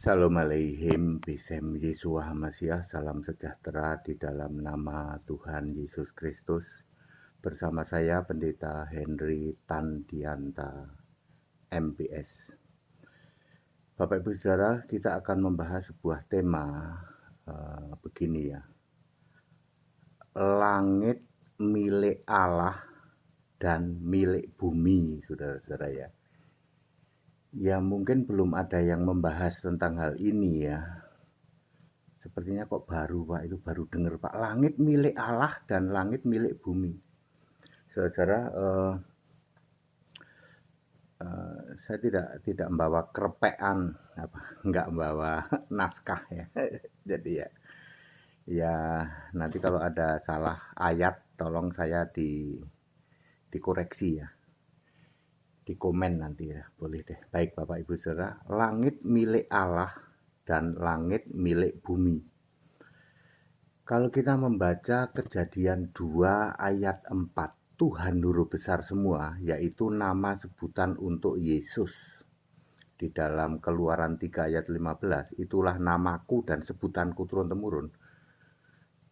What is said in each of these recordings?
Shalom Aleihim, Bisem Yesua Hamasiah, salam sejahtera di dalam nama Tuhan Yesus Kristus. Bersama saya Pendeta Henry Tandianta, MPS. Bapak Ibu Saudara, kita akan membahas sebuah tema begini ya. Langit milik Allah dan milik bumi, saudara-saudara ya. Ya mungkin belum ada yang membahas tentang hal ini ya. Sepertinya kok baru Pak, itu baru dengar Pak. Langit milik Allah dan langit milik bumi. Saudara, saya tidak membawa kerepean, enggak membawa naskah ya. Jadi ya nanti kalau ada salah ayat tolong saya dikoreksi ya. Di komen nanti ya, boleh deh. Baik Bapak Ibu Saudara, langit milik Allah dan langit milik bumi. Kalau kita membaca Kejadian 2 ayat 4, Tuhan Guru besar semua, yaitu nama sebutan untuk Yesus. Di dalam Keluaran 3 ayat 15, itulah namaku dan sebutanku turun-temurun.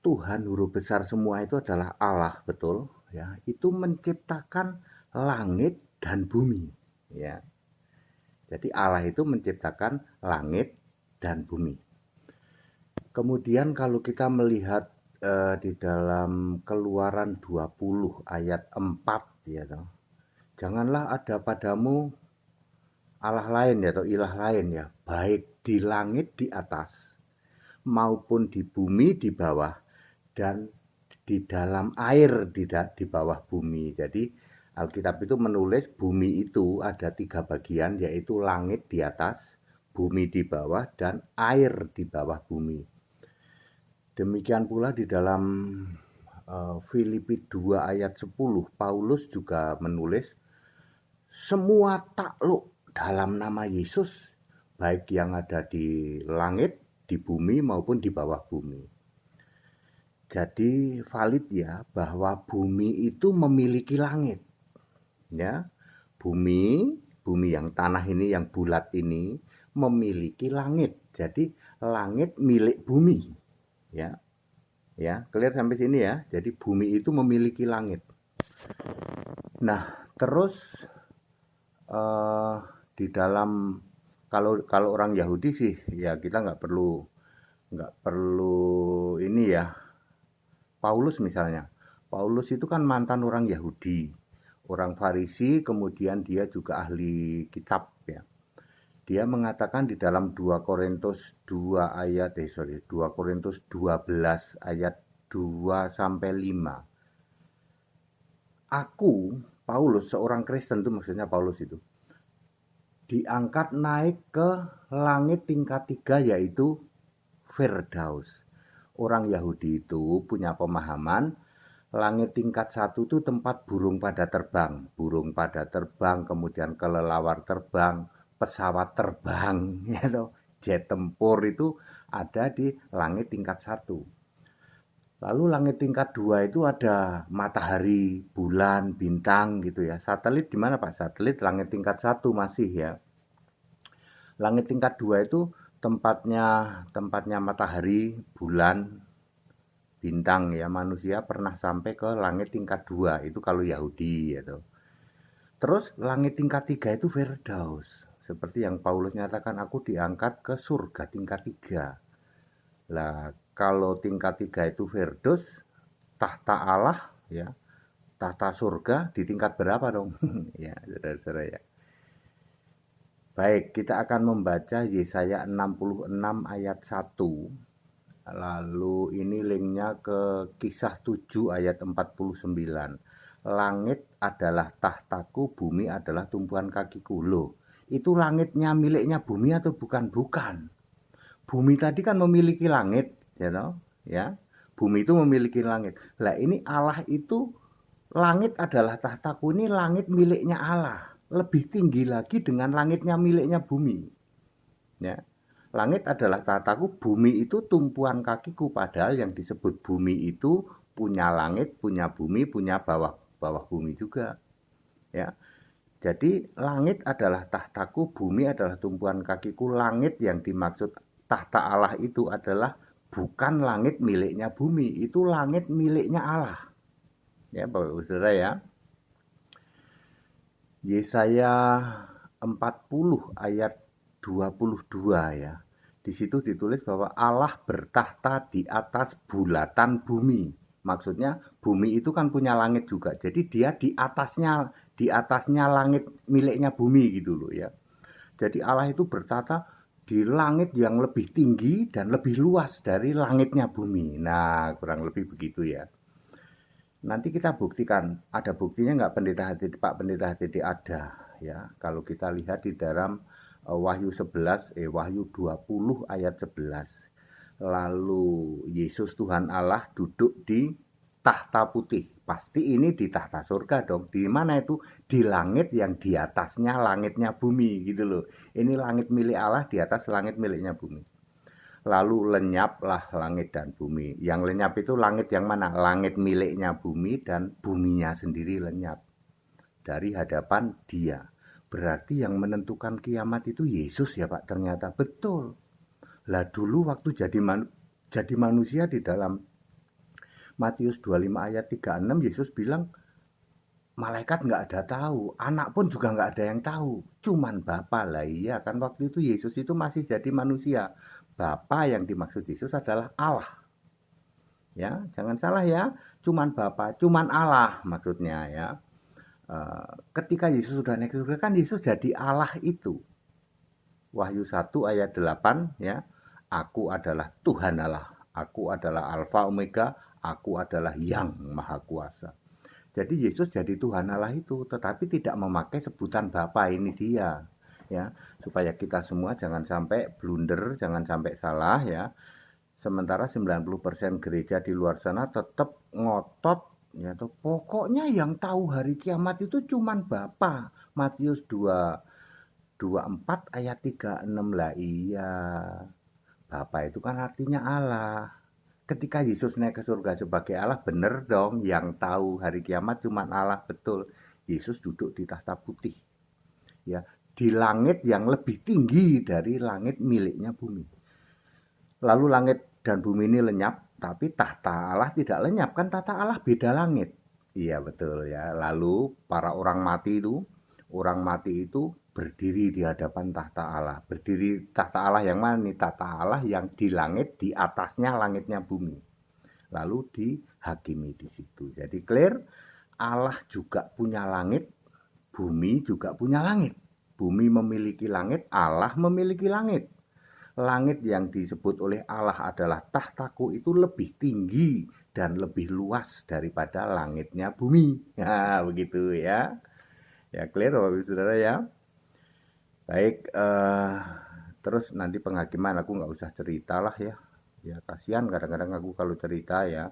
Tuhan Guru besar semua itu adalah Allah, betul ya. Itu menciptakan langit dan bumi ya. Jadi Allah itu menciptakan langit dan bumi. Kemudian kalau kita melihat di dalam Keluaran 20 ayat 4 ya toh. Janganlah ada padamu Allah lain ya atau ilah lain ya, baik di langit di atas maupun di bumi di bawah dan di dalam air di bawah bumi. Jadi Alkitab itu menulis bumi itu ada 3 bagian, yaitu langit di atas, bumi di bawah, dan air di bawah bumi. Demikian pula di dalam Filipi 2 ayat 10, Paulus juga menulis, semua takluk dalam nama Yesus, baik yang ada di langit, di bumi maupun di bawah bumi. Jadi valid ya bahwa bumi itu memiliki langit. Ya, bumi yang tanah ini yang bulat ini memiliki langit. Jadi langit milik bumi. Ya. Ya, clear sampai sini ya. Jadi bumi itu memiliki langit. Nah, terus di dalam kalau orang Yahudi sih ya kita nggak perlu ini ya. Paulus misalnya. Paulus itu kan mantan orang Yahudi. Orang Farisi, kemudian dia juga ahli kitab ya. Dia mengatakan di dalam 2 Korintus 12 ayat 2 sampai 5. Aku, Paulus, seorang Kristen itu maksudnya Paulus itu, diangkat naik ke langit tingkat 3 yaitu Firdaus. Orang Yahudi itu punya pemahaman langit tingkat 1 itu tempat burung pada terbang, kemudian kelelawar terbang, pesawat terbang, ya toh, jet tempur itu ada di langit tingkat 1. Lalu langit tingkat 2 itu ada matahari, bulan, bintang gitu ya. Satelit di mana Pak? Satelit langit tingkat 1 masih ya. Langit tingkat 2 itu tempatnya matahari, bulan, bintang ya. Manusia pernah sampai ke langit tingkat 2 itu kalau Yahudi gitu. Terus langit tingkat 3 itu Firdaus. Seperti yang Paulus nyatakan, aku diangkat ke surga tingkat 3. Lah kalau tingkat 3 itu Firdaus, tahta Allah ya. Tahta surga di tingkat berapa dong? Ya, saudara-saudara ya. Baik, kita akan membaca Yesaya 66 ayat 1. Lalu ini linknya ke Kisah 7 ayat 49. Langit adalah tahtaku, bumi adalah tumpuan kakiku. Loh, itu langitnya miliknya bumi atau bukan? Bukan. Bumi tadi kan memiliki langit, ya toh? Ya. Bumi itu memiliki langit. Lah ini Allah itu langit adalah tahtaku, ini langit miliknya Allah. Lebih tinggi lagi dengan langitnya miliknya bumi. Ya. Langit adalah tahtaku, bumi itu tumpuan kakiku. Padahal yang disebut bumi itu punya langit, punya bumi, punya bawah bumi juga. Ya. Jadi langit adalah tahtaku, bumi adalah tumpuan kakiku. Langit yang dimaksud tahta Allah itu adalah bukan langit miliknya bumi, itu langit miliknya Allah. Ya, Bapak Ibu Saudara ya. Yesaya 40 ayat 22 ya. Di situ ditulis bahwa Allah bertahta di atas bulatan bumi. Maksudnya bumi itu kan punya langit juga. Jadi dia di atasnya langit miliknya bumi gitu loh ya. Jadi Allah itu bertata di langit yang lebih tinggi dan lebih luas dari langitnya bumi. Nah, kurang lebih begitu ya. Nanti kita buktikan, ada buktinya nggak Pak Pendeta HTD ada ya. Kalau kita lihat di dalam Wahyu 20 ayat 11. Lalu Yesus Tuhan Allah duduk di tahta putih. Pasti ini di tahta surga dong. Di mana itu? Di langit yang di atasnya langitnya bumi gitu loh. Ini langit milik Allah di atas langit miliknya bumi. Lalu lenyaplah langit dan bumi. Yang lenyap itu langit yang mana? Langit miliknya bumi dan buminya sendiri lenyap dari hadapan Dia. Berarti yang menentukan kiamat itu Yesus ya Pak, ternyata betul. Lah dulu waktu jadi manusia di dalam Matius 25 ayat 36 Yesus bilang malaikat nggak ada tahu, anak pun juga nggak ada yang tahu, cuman Bapa. Lah iya kan waktu itu Yesus itu masih jadi manusia. Bapa yang dimaksud Yesus adalah Allah. Ya, jangan salah ya, cuman Bapa, cuman Allah maksudnya ya. Ketika Yesus sudah naik ke surga kan Yesus jadi Allah itu. Wahyu 1 ayat 8 ya. Aku adalah Tuhan Allah. Aku adalah Alfa Omega. Aku adalah yang Maha Kuasa. Jadi Yesus jadi Tuhan Allah itu, tetapi tidak memakai sebutan Bapa, ini dia. Ya, supaya kita semua jangan sampai blunder, jangan sampai salah ya. Sementara 90% gereja di luar sana tetap ngotot ya tuh, pokoknya yang tahu hari kiamat itu cuman Bapa. Matius 24 ayat 36 lah. Iya. Bapa itu kan artinya Allah. Ketika Yesus naik ke surga sebagai Allah, bener dong yang tahu hari kiamat cuman Allah, betul. Yesus duduk di tahta putih. Ya, di langit yang lebih tinggi dari langit miliknya bumi. Lalu langit dan bumi ini lenyap, tapi tahta Allah tidak lenyap, kan tahta Allah beda langit. Iya betul ya. Lalu para orang mati itu berdiri di hadapan tahta Allah. Berdiri tahta Allah yang mana nih? Tahta Allah yang di langit, di atasnya langitnya bumi. Lalu dihakimi di situ. Jadi clear, Allah juga punya langit, bumi juga punya langit. Bumi memiliki langit, Allah memiliki langit. Langit yang disebut oleh Allah adalah tahtaku itu lebih tinggi dan lebih luas daripada langitnya bumi. Ya, begitu ya. Ya, clear Bapak Ibu Saudara ya. Baik, terus nanti penghakiman aku nggak usah cerita lah ya. Ya, kasihan kadang-kadang aku kalau cerita ya.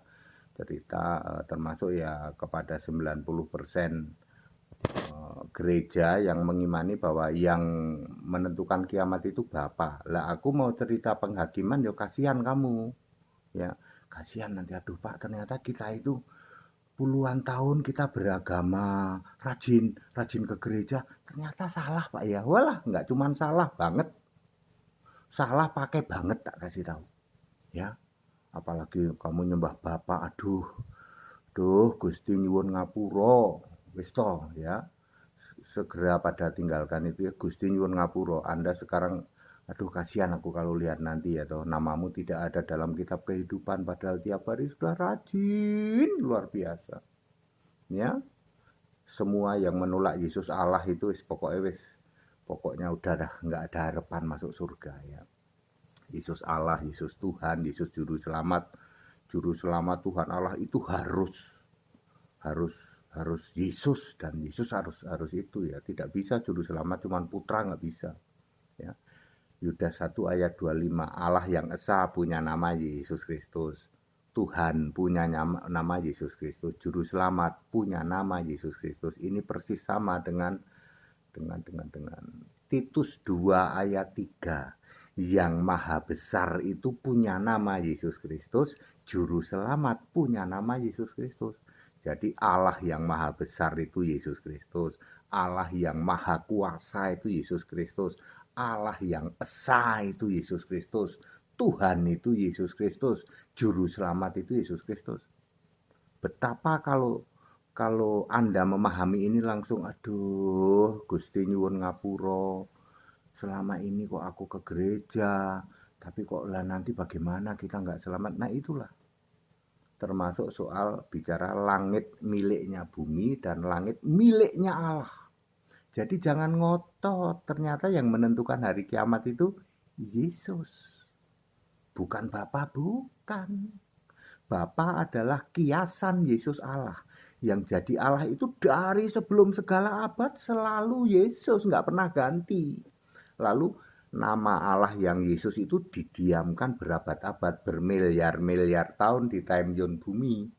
Cerita termasuk ya kepada 90% gereja yang mengimani bahwa yang menentukan kiamat itu Bapa. Lah aku mau cerita penghakiman ya kasihan kamu. Ya, kasihan nanti aduh Pak, ternyata kita itu puluhan tahun kita beragama, rajin ke gereja, ternyata salah Pak ya. Walah, nggak cuman salah banget. Salah pakai banget tak kasih tahu. Ya. Apalagi kamu nyembah Bapa, aduh. Gusti nyuwun ngapura. Wis to ya. Segera pada tinggalkan itu ya, Gusti nyuwun ngapura. Anda sekarang aduh kasihan aku kalau lihat nanti ya toh namamu tidak ada dalam kitab kehidupan padahal tiap hari sudah rajin luar biasa. Ya. Semua yang menolak Yesus Allah itu pokoknya udah dah nggak ada harapan masuk surga ya. Yesus Allah, Yesus Tuhan, Yesus juru selamat Tuhan Allah itu harus Yesus, dan Yesus harus itu ya. Tidak bisa juru selamat cuman putra, nggak bisa ya. Yudas 1 ayat 25, Allah yang esa punya nama Yesus Kristus, Tuhan punya nama Yesus Kristus, juru selamat punya nama Yesus Kristus. Ini persis sama dengan Titus 2 ayat 3. Yang maha besar itu punya nama Yesus Kristus, juru selamat punya nama Yesus Kristus. Jadi Allah yang maha besar itu Yesus Kristus, Allah yang maha kuasa itu Yesus Kristus, Allah yang esa itu Yesus Kristus, Tuhan itu Yesus Kristus, juru selamat itu Yesus Kristus. Betapa kalau Anda memahami ini langsung, aduh Gusti nyuwun ngapura, selama ini kok aku ke gereja, tapi kok lah nanti bagaimana kita nggak selamat. Nah itulah termasuk soal bicara langit miliknya bumi dan langit miliknya Allah. Jadi jangan ngotot, ternyata yang menentukan hari kiamat itu Yesus, bukan Bapa, bukan. Bapa adalah kiasan Yesus Allah. Yang jadi Allah itu dari sebelum segala abad selalu Yesus, nggak pernah ganti. Lalu nama Allah yang Yesus itu didiamkan berabad-abad, bermiliar-miliar tahun di time zone bumi.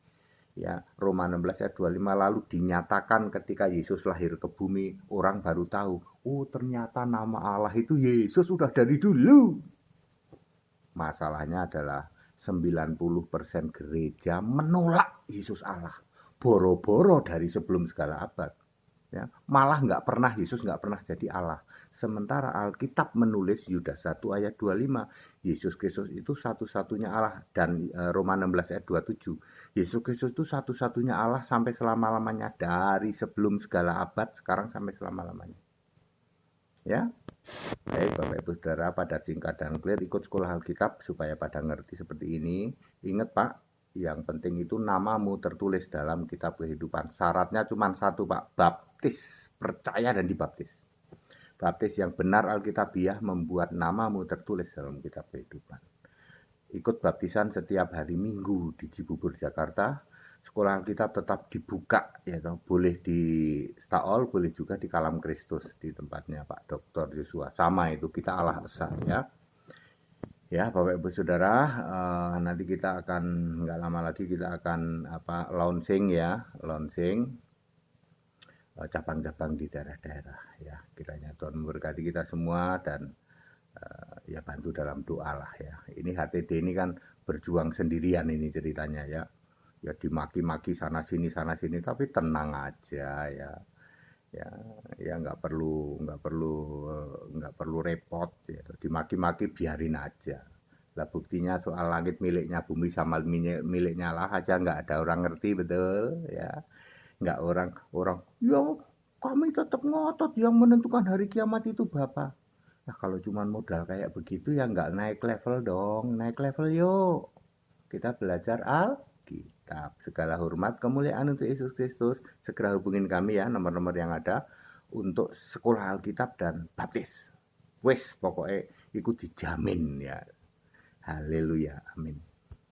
Ya, Roma 16 ayat 25 lalu dinyatakan ketika Yesus lahir ke bumi, orang baru tahu, oh ternyata nama Allah itu Yesus sudah dari dulu. Masalahnya adalah 90% gereja menolak Yesus Allah. Boro-boro dari sebelum segala abad. Ya, malah nggak pernah, Yesus nggak pernah jadi Allah. Sementara Alkitab menulis Yudas 1 ayat 25, Yesus Kristus itu satu-satunya Allah. Dan Roma 16 ayat 27, Yesus Kristus itu satu-satunya Allah sampai selama-lamanya. Dari sebelum segala abad, sekarang sampai selama-lamanya. Ya, baik Bapak Ibu Saudara, pada singkat dan clear ikut sekolah Alkitab supaya pada ngerti seperti ini. Ingat Pak, yang penting itu namamu tertulis dalam kitab kehidupan. Syaratnya cuma satu Pak, baptis, percaya dan dibaptis. Baptis yang benar Alkitabiah membuat namamu tertulis dalam kitab kehidupan. Ikut baptisan setiap hari Minggu di Cibubur, Jakarta. Sekolah Alkitab tetap dibuka, ya toh. Boleh di Staol, boleh juga di Kalam Kristus di tempatnya Pak Dr. Yosua. Sama itu, kita Allah Esa ya. Ya, Bapak Ibu Saudara, nanti kita akan nggak lama lagi kita akan launching ya, cabang-cabang di daerah-daerah ya. Kiranya Tuhan memberkati kita semua dan ya bantu dalam doa lah ya. Ini HTD ini kan berjuang sendirian ini ceritanya ya. Ya dimaki-maki sana sini tapi tenang aja ya. Ya nggak perlu repot ya. Dimaki-maki biarin aja. Lah buktinya soal langit miliknya bumi sama miliknya Allah aja nggak ada orang ngerti, betul ya. Nggak orang ya kami tetap ngotot yang menentukan hari kiamat itu Bapak. Nah kalau cuma modal kayak begitu ya nggak naik level dong. Naik level yuk. Kita belajar Alkitab. Segala hormat, kemuliaan untuk Yesus Kristus. Segera hubungin kami ya, nomor-nomor yang ada untuk sekolah Alkitab dan baptis. Wes, pokoknya ikut dijamin ya. Haleluya, amin.